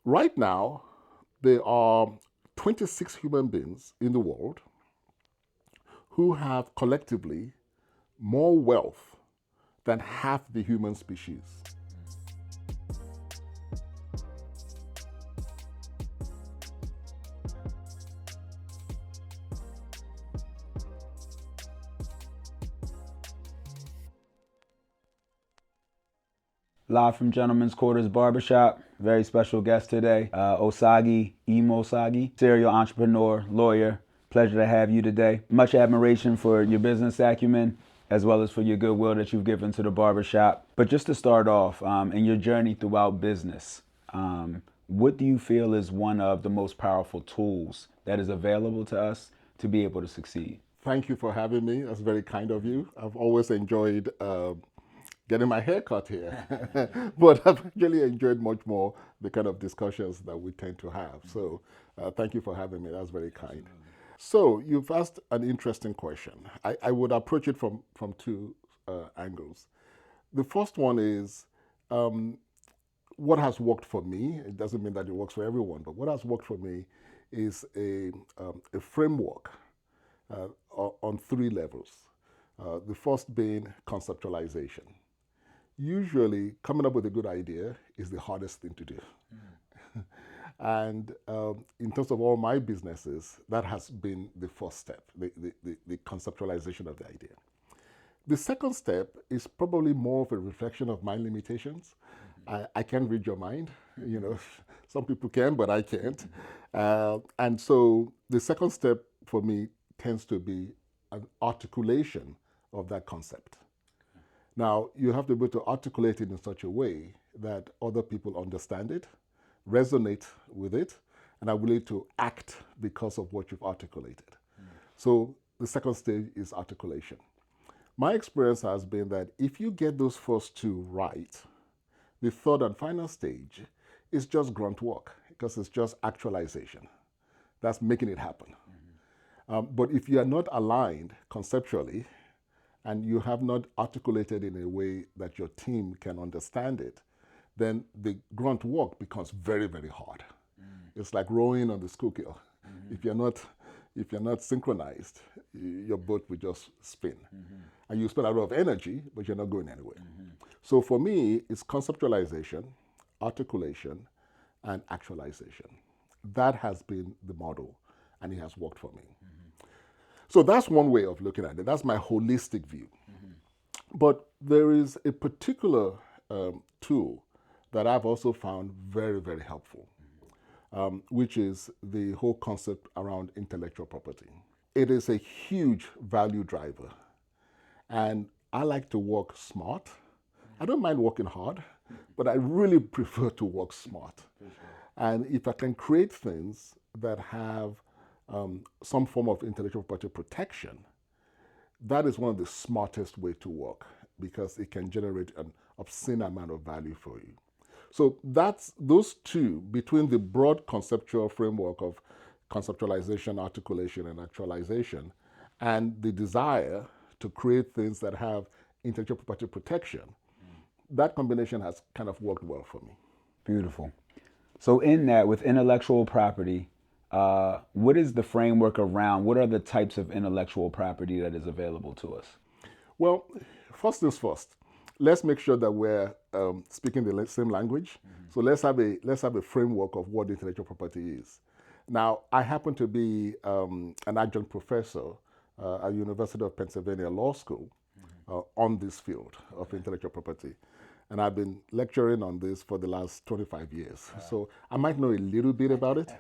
Right now, there are 26 human beings in the world who have collectively more wealth than half the human species. Live from Gentlemen's Quarters Barbershop. Very special guest today, Osagie Imasogie, serial entrepreneur, lawyer. Pleasure to have you today. Much admiration for your business acumen as well as for your goodwill that you've given to the barbershop. But just to start off, in your journey throughout business, what do you feel is one of the most powerful tools that is available to us to be able to succeed? Thank you for having me. That's very kind of you. I've always enjoyed getting my hair cut here, but I've actually enjoyed much more the kind of discussions that we tend to have. So thank you for having me. That's very kind. So you've asked an interesting question. I would approach it from two angles. The first one is what has worked for me. It doesn't mean that it works for everyone, but what has worked for me is a framework on three levels. The first being conceptualization. Usually, coming up with a good idea is the hardest thing to do. And in terms of all my businesses, that has been the first step, the conceptualization of the idea. The second step is probably more of a reflection of my limitations. I can't read your mind. You know, some people can, but I can't. And so the second step for me tends to be an articulation of that concept. Now, you have to be able to articulate it in such a way that other people understand it, resonate with it, and are willing to act because of what you've articulated. So the second stage is articulation. My experience has been that if you get those first two right, the third and final stage is just grunt work because it's just actualization. That's making it happen. But if you are not aligned conceptually and you have not articulated in a way that your team can understand it, then the grunt work becomes very, very hard. It's like rowing on the Schuylkill. If you're not synchronized, your boat will just spin. And you spend a lot of energy, but you're not going anywhere. So for me, it's conceptualization, articulation, and actualization. That has been the model, and it has worked for me. So that's one way of looking at it. That's my holistic view. But there is a particular tool that I've also found very, very helpful, which is the whole concept around intellectual property. It is a huge value driver. And I like to work smart. I don't mind working hard, but I really prefer to work smart. And if I can create things that have some form of intellectual property protection, that is one of the smartest way to work because it can generate an obscene amount of value for you. So that's those two, between the broad conceptual framework of conceptualization, articulation, and actualization, and the desire to create things that have intellectual property protection, that combination has kind of worked well for me. Beautiful. So in that, with intellectual property, what is the framework around, what are the types of intellectual property that is available to us? Well, first things first. Let's make sure that we're speaking the same language. So let's have a framework of what intellectual property is. Now, I happen to be an adjunct professor at University of Pennsylvania Law School on this field of intellectual property. And I've been lecturing on this for the last 25 years. So I might know a little bit about it.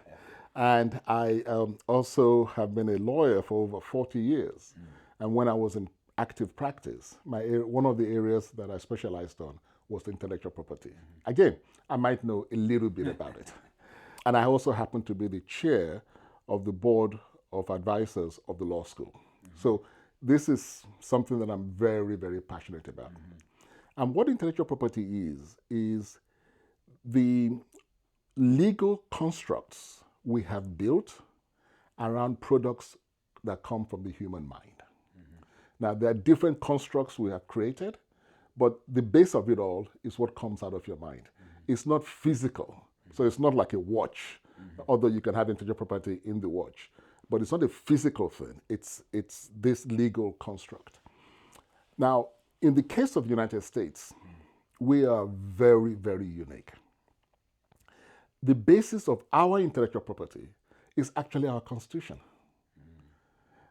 And I also have been a lawyer for over 40 years. And when I was in active practice, one of the areas that I specialized on was intellectual property. Again, I might know a little bit about it. And I also happen to be the chair of the board of advisors of the law school. So this is something that I'm very, very passionate about. And what intellectual property is the legal constructs we have built around products that come from the human mind. Now, there are different constructs we have created, but the base of it all is what comes out of your mind. It's not physical. So it's not like a watch, although you can have intellectual property in the watch. But it's not a physical thing. It's this legal construct. Now, in the case of the United States, we are very, very unique. The basis of our intellectual property is actually our Constitution.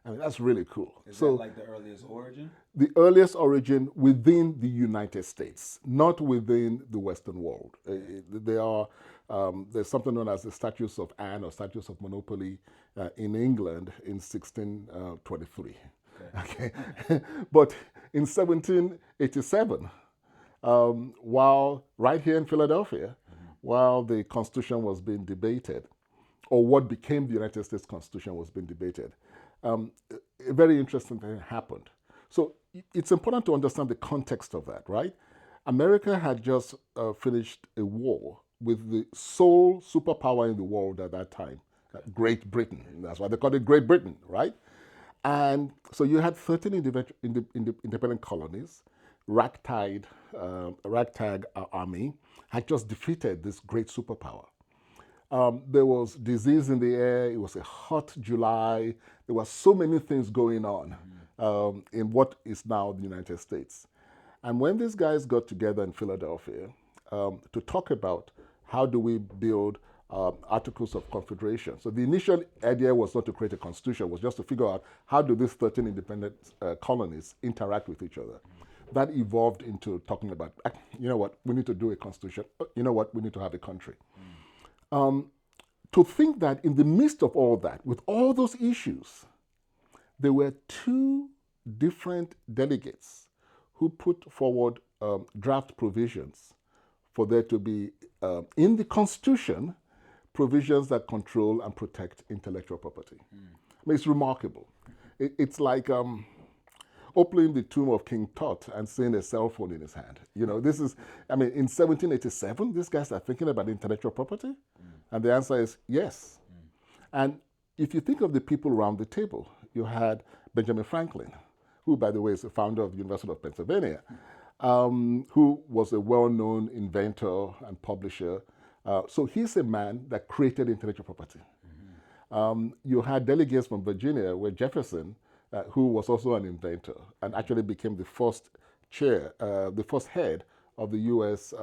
I mean, that's really cool. Is So that like the earliest origin? the earliest origin within the United States, not within the Western world. There are there's something known as the Statutes of Anne or Statutes of Monopoly in England in 1623. Okay, but in 1787, while right here in Philadelphia, while the Constitution was being debated, or what became the United States Constitution was being debated, a very interesting thing happened. So it's important to understand the context of that, right? America had just finished a war with the sole superpower in the world at that time, Great Britain. That's why they called it Great Britain, right? And so you had 13 independent colonies. Ragtag army had just defeated this great superpower. There was disease in the air. It was a hot July. There were so many things going on in what is now the United States. And when these guys got together in Philadelphia to talk about how do we build Articles of Confederation. So the initial idea was not to create a constitution, was just to figure out how do these 13 independent colonies interact with each other. That evolved into talking about, you know what, we need to do a constitution. You know what, we need to have a country. To think that in the midst of all that, with all those issues, there were two different delegates who put forward draft provisions for there to be, in the Constitution, provisions that control and protect intellectual property. I mean, it's remarkable. It's like opening the tomb of King Tut and seeing a cell phone in his hand. You know, this is, I mean, in 1787, these guys are thinking about intellectual property? And the answer is yes. And if you think of the people around the table, you had Benjamin Franklin, who, by the way, is the founder of the University of Pennsylvania, who was a well-known inventor and publisher. So he's a man that created intellectual property. You had delegates from Virginia, where Jefferson, who was also an inventor and actually became the first the first head of the U.S.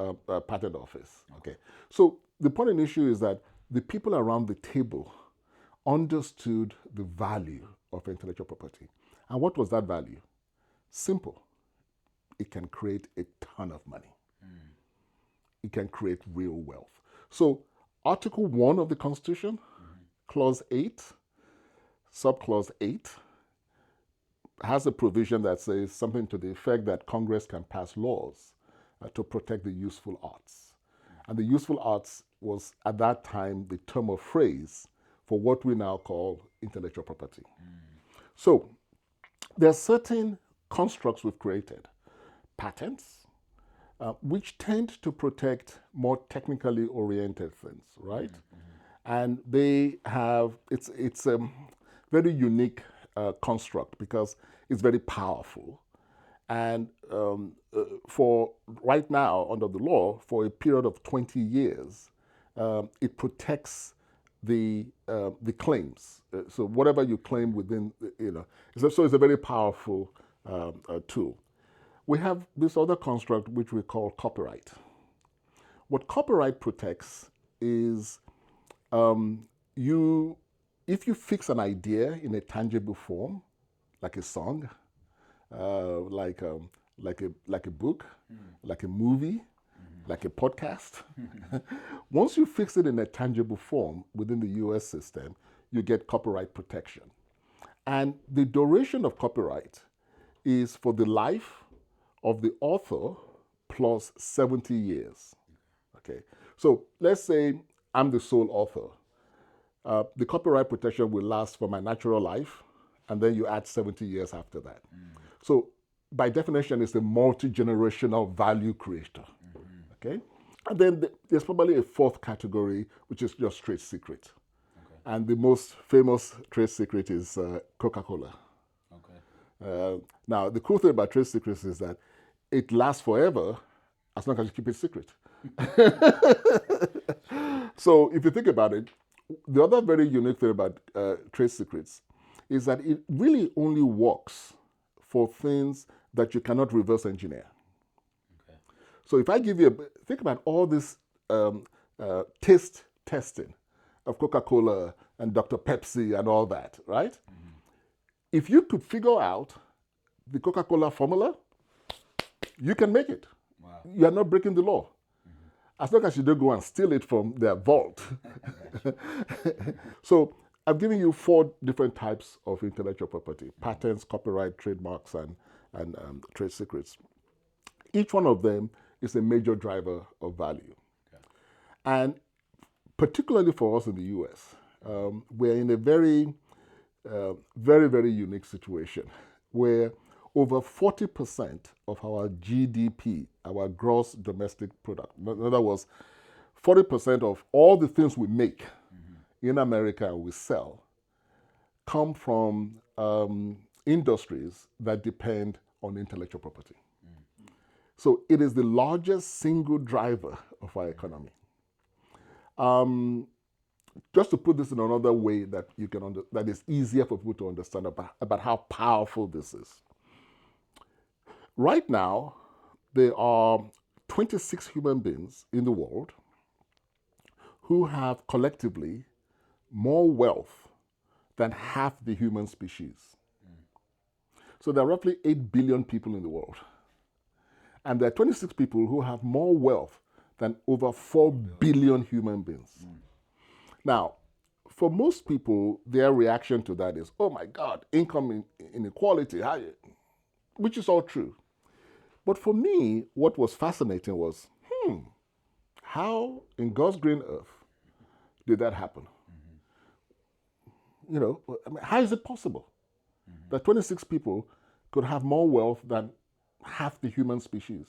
Patent Office. Okay, so the point in issue is that the people around the table understood the value of intellectual property. And what was that value? Simple. It can create a ton of money. It can create real wealth. So Article 1 of the Constitution, Clause 8, Subclause 8, has a provision that says something to the effect that Congress can pass laws to protect the useful arts. And the useful arts was, at that time, the term of phrase for what we now call intellectual property. So there are certain constructs we've created. Patents, which tend to protect more technically oriented things, right? And they have, it's a very unique construct because it's very powerful. And for right now, under the law, for a period of 20 years, it protects the claims. So whatever you claim within, so it's a very powerful tool. We have this other construct which we call copyright. What copyright protects is if you fix an idea in a tangible form, like a song, like a book, like a movie, like a podcast. Once you fix it in a tangible form within the US system, you get copyright protection. And the duration of copyright is for the life of the author plus 70 years. Okay, so let's say I'm the sole author. The copyright protection will last for my natural life, and then you add 70 years after that. So by definition, it's a multi-generational value creator. Okay, and then there's probably a fourth category, which is just trade secret. And the most famous trade secret is Coca-Cola. Now, the cool thing about trade secrets is that it lasts forever as long as you keep it secret. So if you think about it, the other very unique thing about trade secrets is that it really only works for things that you cannot reverse engineer. Okay. So if I give you think about all this taste testing of Coca-Cola and Dr. Pepsi and all that, right? If you could figure out the Coca-Cola formula, you can make it. Wow. You are not breaking the law. As long as you don't go and steal it from their vault. So I've given you 4 different types of intellectual property: patents, copyright, trademarks, and trade secrets. Each one of them is a major driver of value. Okay. And particularly for us in the US, we're in a very, very unique situation where over 40% of our GDP, our gross domestic product, in other words, 40% of all the things we make in America and we sell come from industries that depend on intellectual property. So it is the largest single driver of our economy. Just to put this in another way that you can that is easier for people to understand about how powerful this is. Right now, there are 26 human beings in the world who have collectively more wealth than half the human species. So there are roughly 8 billion people in the world. And there are 26 people who have more wealth than over 4 billion human beings. Now, for most people, their reaction to that is, oh my God, income inequality, which is all true. But for me, what was fascinating was, how in God's green earth did that happen? You know, I mean, how is it possible that 26 people could have more wealth than half the human species?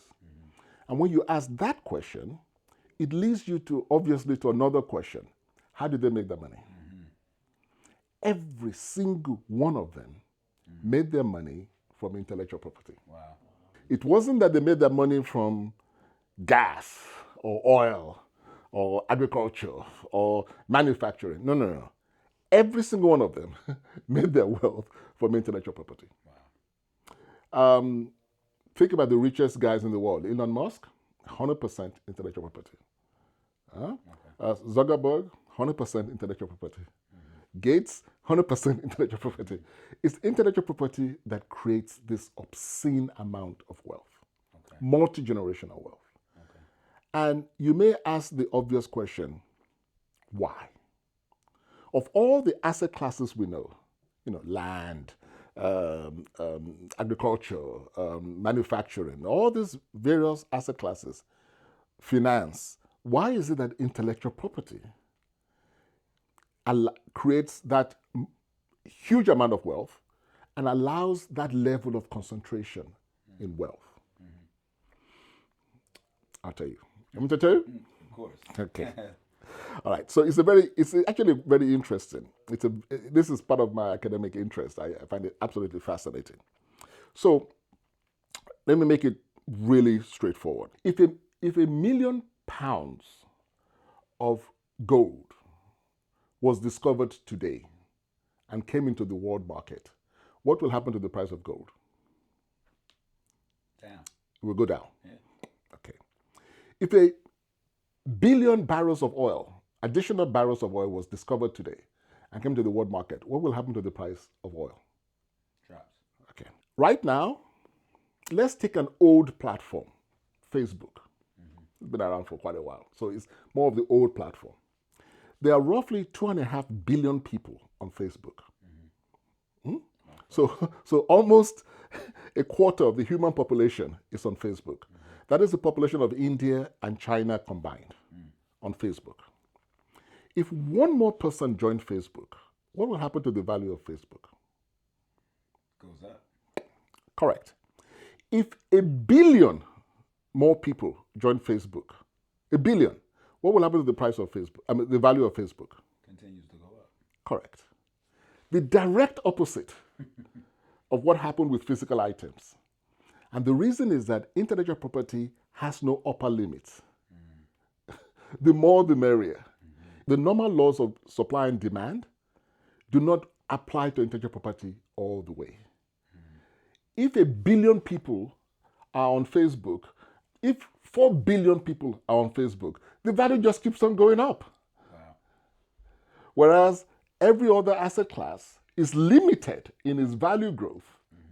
And when you ask that question, it leads you to, obviously, to another question. How did they make their money? Every single one of them made their money from intellectual property. Wow. It wasn't that they made their money from gas or oil or agriculture or manufacturing. No. Every single one of them made their wealth from intellectual property. Wow. Think about the richest guys in the world. Elon Musk, 100% intellectual property. Zuckerberg, 100% intellectual property. Gates, 100% intellectual property. It's intellectual property that creates this obscene amount of wealth, multi-generational wealth. And you may ask the obvious question, why? Of all the asset classes we know, land, agriculture, manufacturing, all these various asset classes, finance, why is it that intellectual property creates that huge amount of wealth and allows that level of concentration in wealth? I'll tell you. You want me to tell you? Of course. Okay. All right. So it's actually very interesting. This is part of my academic interest. I find it absolutely fascinating. So let me make it really straightforward. If a £1 million of gold was discovered today and came into the world market, what will happen to the price of gold? Down. It will go down. Yeah. Okay. If a billion barrels of oil, additional barrels of oil was discovered today and came to the world market, what will happen to the price of oil? Drops. Okay. Right now, let's take an old platform, Facebook. It's been around for quite a while. So it's more of the old platform. There are roughly 2.5 billion people on Facebook. So almost a quarter of the human population is on Facebook. That is the population of India and China combined on Facebook. If one more person joined Facebook, what will happen to the value of Facebook? Goes up. Correct. If 1 billion more people join Facebook, 1 billion, what will happen to the price of Facebook? I mean, the value of Facebook? Continues to go up. Correct. The direct opposite of what happened with physical items. And the reason is that intellectual property has no upper limit. The more, the merrier. The normal laws of supply and demand do not apply to intellectual property all the way. If 1 billion people are on Facebook, if 4 billion people are on Facebook, the value just keeps on going up. Wow. Whereas every other asset class is limited in its value growth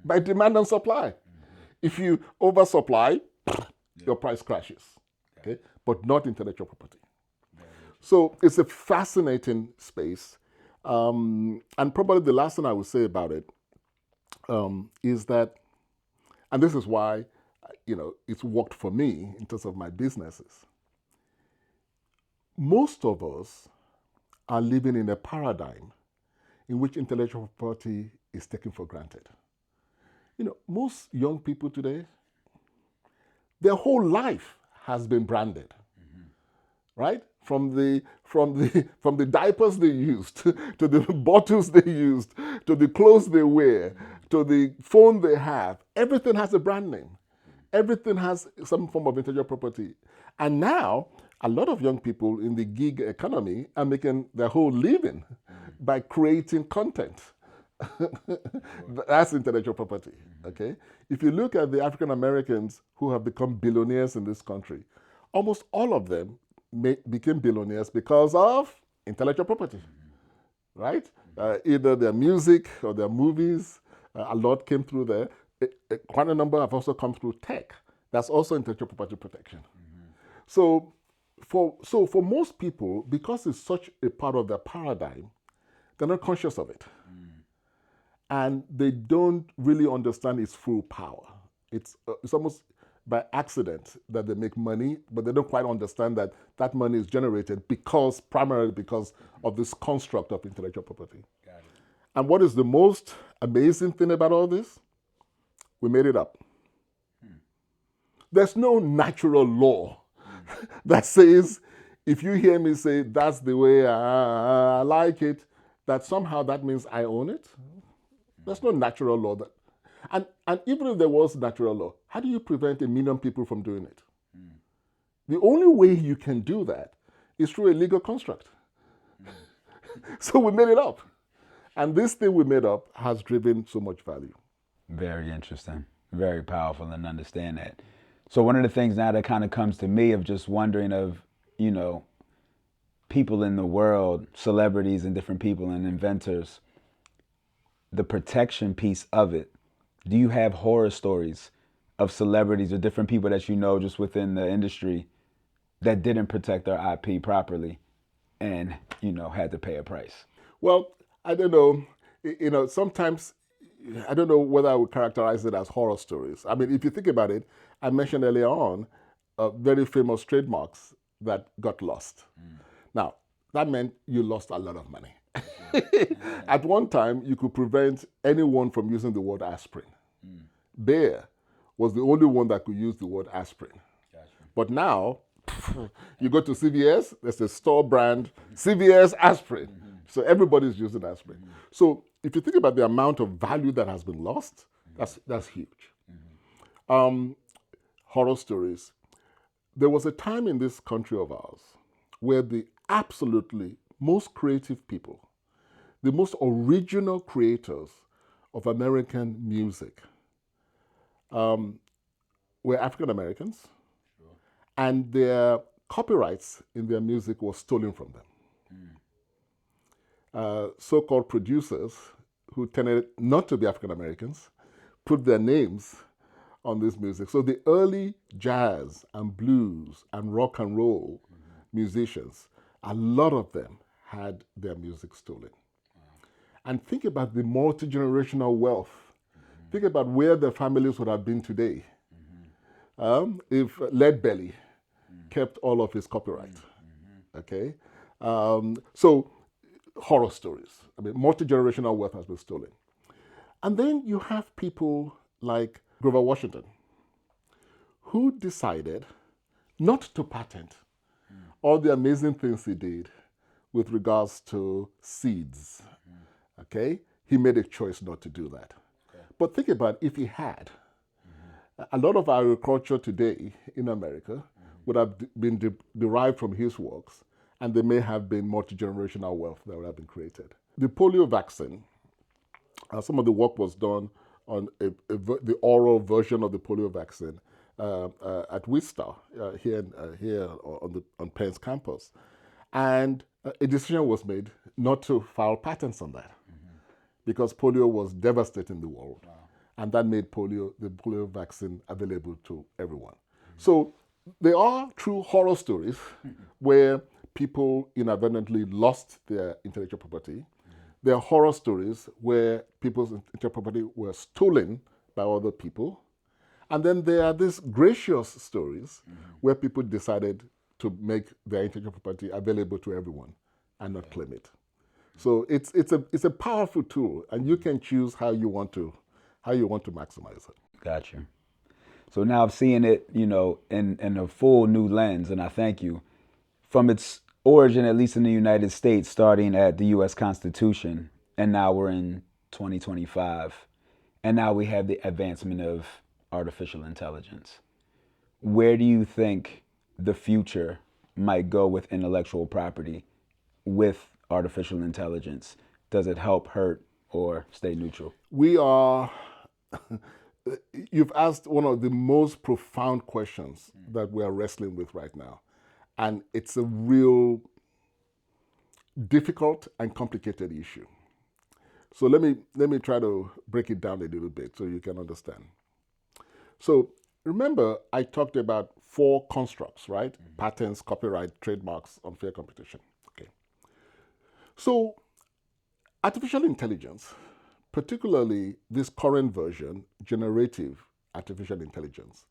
by demand and supply. If you oversupply, your price crashes. Okay? But not intellectual property. So it's a fascinating space. And probably the last thing I would say about it is that, and this is why, it's worked for me in terms of my businesses. Most of us are living in a paradigm in which intellectual property is taken for granted. Most young people today, their whole life has been branded, right? From the diapers they used, to the bottles they used, to the clothes they wear, to the phone they have. Everything has a brand name. Everything has some form of intellectual property. And now, a lot of young people in the gig economy are making their whole living by creating content. That's intellectual property, okay? If you look at the African Americans who have become billionaires in this country, almost all of them became billionaires because of intellectual property, right? Either their music or their movies, a lot came through there. Quite a number have also come through tech. That's also intellectual property protection. So for most people, because it's such a part of their paradigm, they're not conscious of it. And they don't really understand its full power. It's almost by accident that they make money, but they don't quite understand that that money is generated primarily because of this construct of intellectual property. Got it. And what is the most amazing thing about all this? We made it up. There's no natural law that says, if you hear me say, that's the way I like it, that somehow that means I own it. There's no natural law that, and even if there was natural law, how do you prevent 1 million people from doing it? The only way you can do that is through a legal construct. So we made it up. And this thing we made up has driven so much value. Very interesting. Very powerful, and understand that. So one of the things now that kind of comes to me of just wondering of, people in the world, celebrities and different people and inventors, the protection piece of it. Do you have horror stories of celebrities or different people that just within the industry that didn't protect their IP properly and, had to pay a price? Well, I don't know. Sometimes, I don't know whether I would characterize it as horror stories. I mean, if you think about it, I mentioned earlier on very famous trademarks that got lost. Now, that meant you lost a lot of money. At one time, you could prevent anyone from using the word aspirin. Bayer was the only one that could use the word aspirin. Gotcha. But now, you go to CVS, there's a store brand, CVS aspirin. So everybody's using aspirin. So if you think about the amount of value that has been lost, that's huge. Horror stories. There was a time in this country of ours where the absolutely most creative people, the most original creators of American music were African Americans, and their copyrights in their music were stolen from them. So-called producers who tended not to be African Americans put their names on this music. So the early jazz and blues and rock and roll musicians, a lot of them had their music stolen. And think about the multi-generational wealth. Think about where their families would have been today if Leadbelly kept all of his copyright. Okay? So horror stories. I mean, multi-generational wealth has been stolen. And then you have people like Grover Washington, who decided not to patent all the amazing things he did with regards to seeds. Okay? He made a choice not to do that. Okay. But think about if he had. A lot of agriculture today in America would have been derived from his works, and there may have been multi-generational wealth that would have been created. The polio vaccine, some of the work was done on the oral version of the polio vaccine at Worcester here on Penn's campus, and a decision was made not to file patents on that because polio was devastating the world, and that made the polio vaccine available to everyone. So there are true horror stories where people inadvertently lost their intellectual property. There are horror stories where people's intellectual property were stolen by other people. And then there are these gracious stories where people decided to make their intellectual property available to everyone and not claim it. So it's a powerful tool, and you can choose how you want to maximize it. Got you. So now I'm seeing it, in a full new lens, and I thank you. From its origin, at least in the United States, starting at the U.S. Constitution, and now we're in 2025, and now we have the advancement of artificial intelligence. Where do you think the future might go with intellectual property with artificial intelligence? Does it help, hurt, or stay neutral? You've asked one of the most profound questions that we are wrestling with right now. And it's a real difficult and complicated issue. So let me try to break it down a little bit so you can understand. So remember, I talked about 4 constructs, right? Patents, copyright, trademarks, unfair competition. Okay. So artificial intelligence, particularly this current version, generative artificial intelligence,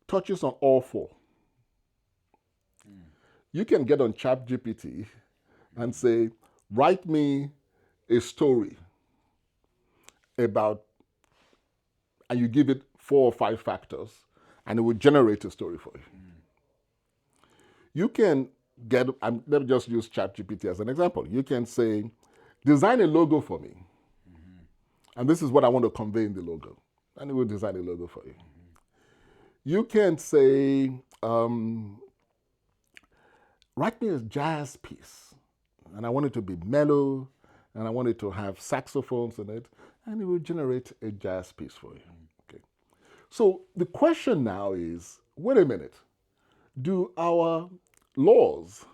touches on all 4. You can get on ChatGPT and say, write me a story about, and you give it 4 or 5 factors, and it will generate a story for you. You can let me just use ChatGPT as an example. You can say, design a logo for me. And this is what I want to convey in the logo. And it will design a logo for you. You can say, write me a jazz piece. And I want it to be mellow, and I want it to have saxophones in it, and it will generate a jazz piece for you. Okay. So the question now is, wait a minute, do our laws,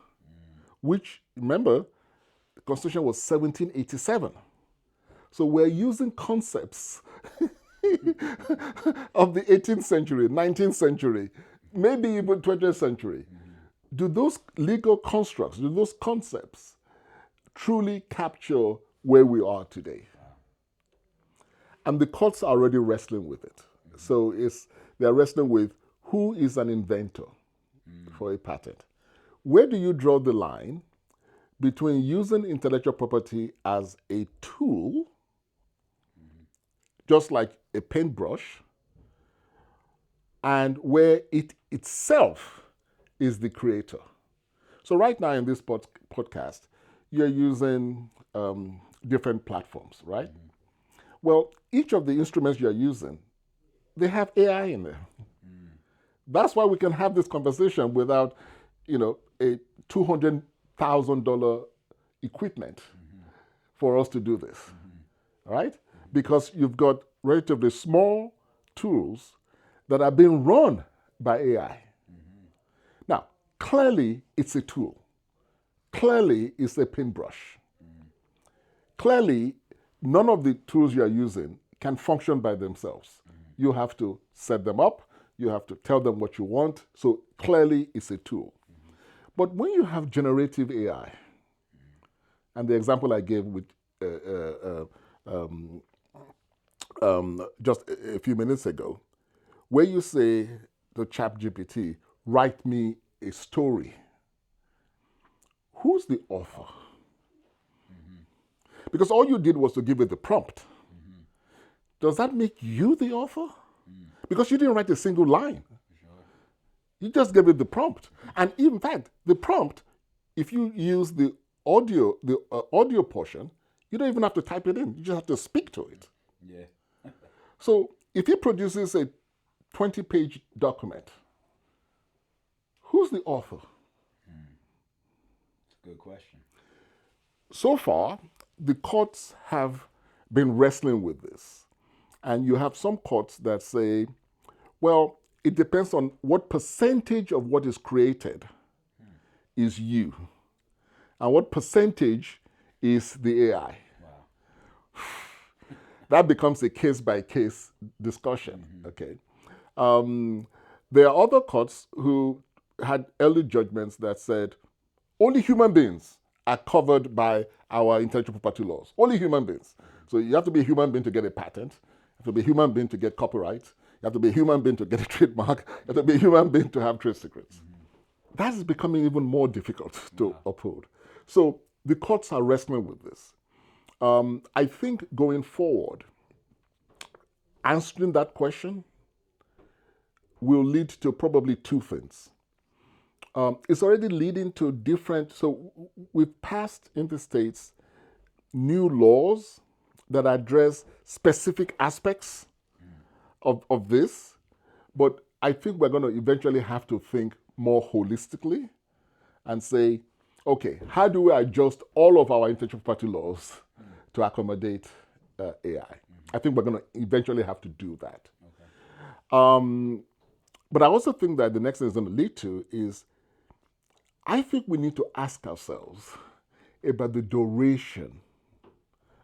which, remember, the Constitution was 1787, so we're using concepts of the 18th century, 19th century, maybe even 20th century. Do those legal constructs, do those concepts truly capture where we are today? And the courts are already wrestling with it. So they're wrestling with who is an inventor for a patent. Where do you draw the line between using intellectual property as a tool, just like a paintbrush, and where it itself is the creator? So right now in this podcast, you're using different platforms, right? Well, each of the instruments you're using, they have AI in there. That's why we can have this conversation without, a $200,000 equipment for us to do this, right? Because you've got relatively small tools that are being run by AI. Now, clearly it's a tool. Clearly it's a paintbrush. Clearly, none of the tools you're using can function by themselves. You have to set them up. You have to tell them what you want. So clearly it's a tool. But when you have generative AI, and the example I gave with just a few minutes ago, where you say to ChatGPT, write me a story, who's the author? Because all you did was to give it the prompt. Does that make you the author? Because you didn't write a single line. You just gave it the prompt. And in fact, the prompt, if you use the audio portion, you don't even have to type it in. You just have to speak to it. Yeah. So if it produces a 20-page document, who's the author? Good question. So far, the courts have been wrestling with this. And you have some courts that say, well, it depends on what percentage of what is created is you, and what percentage is the AI. Wow. That becomes a case by case discussion. Okay. There are other courts who had early judgments that said only human beings are covered by our intellectual property laws. Only human beings. So you have to be a human being to get a patent. You have to be a human being to get copyright. You have to be a human being to get a trademark. You have to be a human being to have trade secrets. That is becoming even more difficult to uphold. So the courts are wrestling with this. I think going forward, answering that question will lead to probably two things. It's already leading to different, so we've passed in the States new laws that address specific aspects of this, but I think we're going to eventually have to think more holistically and say, okay, how do we adjust all of our intellectual property laws to accommodate AI? I think we're going to eventually have to do that. But I also think that the next thing it's going to lead to is, I think we need to ask ourselves about the duration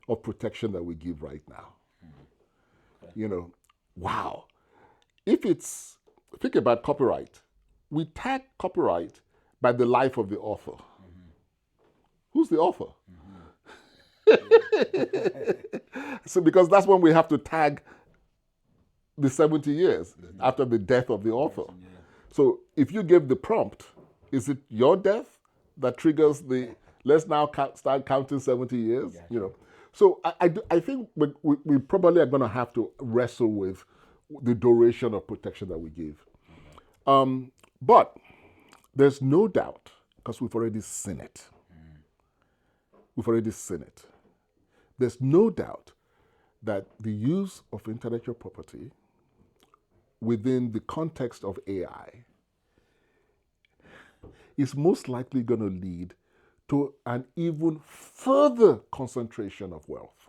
of protection that we give right now. You know, wow. Think about copyright. We tag copyright by the life of the author. Who's the author? So because that's when we have to tag the 70 years after the death of the author. So if you give the prompt, is it your death that triggers the, let's now start counting 70 years? Gotcha. You know. So I think we probably are going to have to wrestle with the duration of protection that we give. But there's no doubt, because we've already seen it. We've already seen it. There's no doubt that the use of intellectual property within the context of AI is most likely going to lead to an even further concentration of wealth.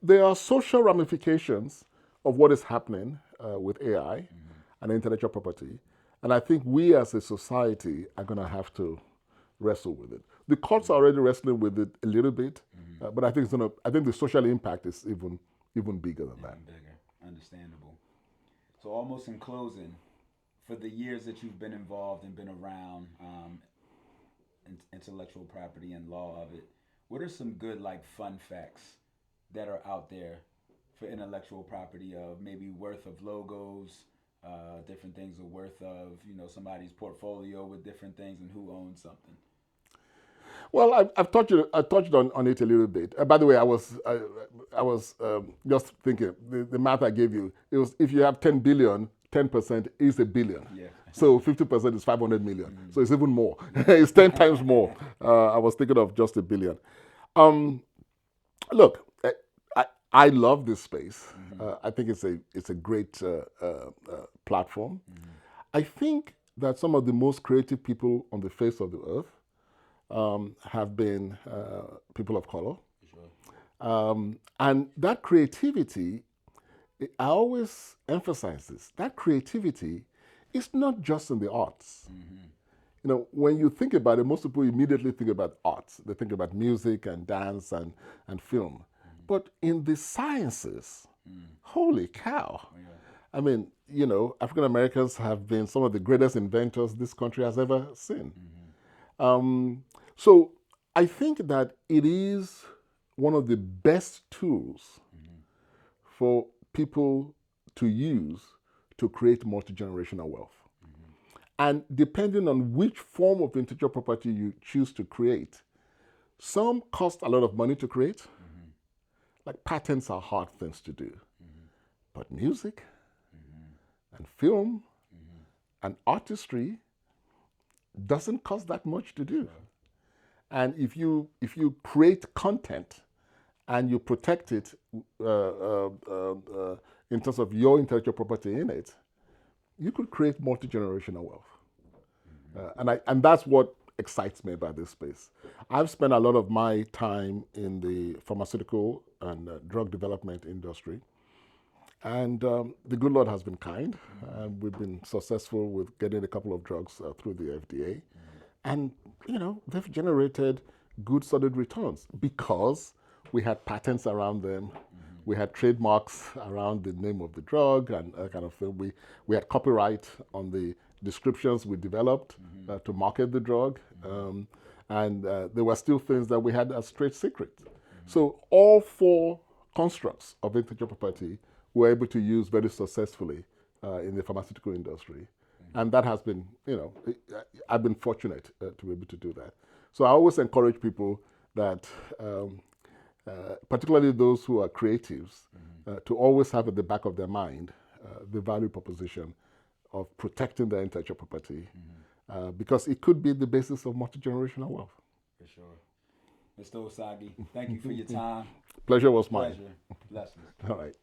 There are social ramifications of what is happening with AI and intellectual property, and I think we as a society are going to have to wrestle with it. The courts are already wrestling with it a little bit, but I think the social impact is even bigger than that. Bigger, understandable. So almost in closing, for the years that you've been involved and been around intellectual property and law of it, what are some good fun facts that are out there for intellectual property of maybe worth of logos, different things are worth of somebody's portfolio with different things and who owns something? Well, I've touched on it a little bit. By the way, I was just thinking the math I gave you. It was, if you have 10 billion, 10% is a billion. Yeah. So 50% is 500 million. So it's even more. It's 10 times more. I was thinking of just a billion. Look, I love this space. I think it's a great platform. I think that some of the most creative people on the face of the earth have been people of color. Sure. And that creativity, I always emphasize this, that creativity is not just in the arts. When you think about it, most people immediately think about arts. They think about music and dance and film. But in the sciences, holy cow. Yeah. I mean, African Americans have been some of the greatest inventors this country has ever seen. So I think that it is one of the best tools for people to use to create multi-generational wealth. And depending on which form of intellectual property you choose to create, some cost a lot of money to create. Like patents are hard things to do. But music and film and artistry doesn't cost that much to do. And if you create content and you protect it in terms of your intellectual property in it, you could create multi-generational wealth. And that's what excites me about this space. I've spent a lot of my time in the pharmaceutical and drug development industry. And the good Lord has been kind. We've been successful with getting a couple of drugs through the FDA. And, they've generated good, solid returns because we had patents around them. We had trademarks around the name of the drug and that kind of thing. We had copyright on the descriptions we developed to market the drug. And there were still things that we had as trade secrets. So all four constructs of intellectual property we're able to use very successfully in the pharmaceutical industry. And that has been, I've been fortunate to be able to do that. So I always encourage people that, particularly those who are creatives, to always have at the back of their mind the value proposition of protecting their intellectual property, because it could be the basis of multi-generational wealth. For sure. Mr. Osagie, thank you for your time. Pleasure was mine. Pleasure. Blessings. All right.